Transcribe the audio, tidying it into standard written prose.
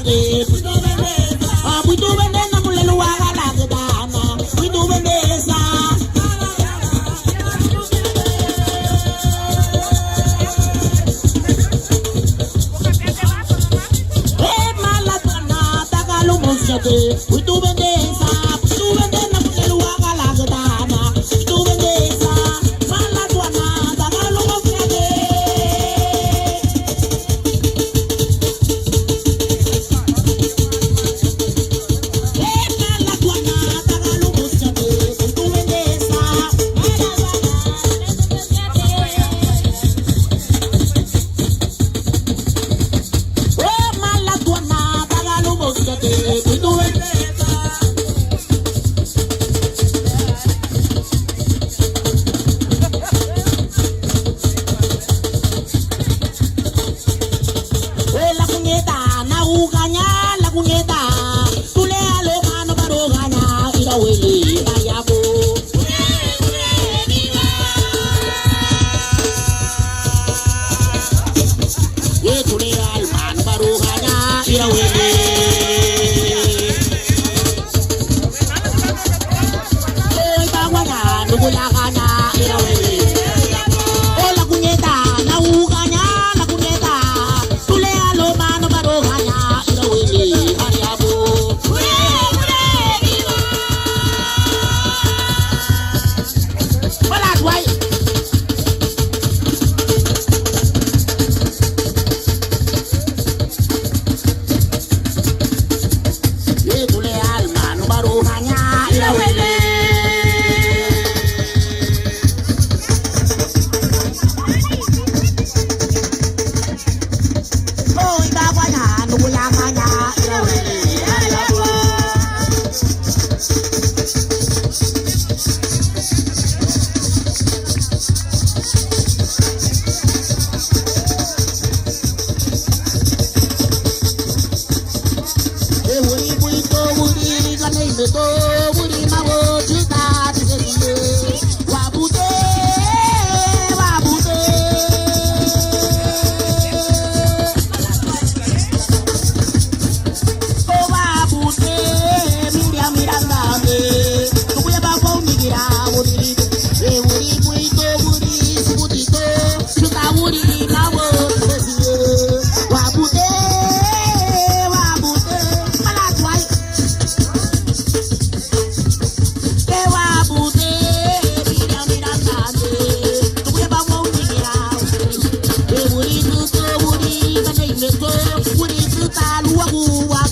te. Fui tu vendetta con le luaga la que dana. Fui tu vendetta. Mala tuana, tagalo monsate. Fui tu vendetta. Fui tu vendetta con le luaga la que dana. Fui tu vendetta. Mala tuana, tagalo monsate. La cuñeta, tú le a lo mano para ganar y la huele, vaya bo. Y tú le al mano para ganar y la huele. Hoy va guayando con la gana y la huele. Oh la cuñeta, la ugaña, la cuñeta, tú le a lo mano para ganar. Wuri tu to wuri, kane me to wuri tu ta luwa.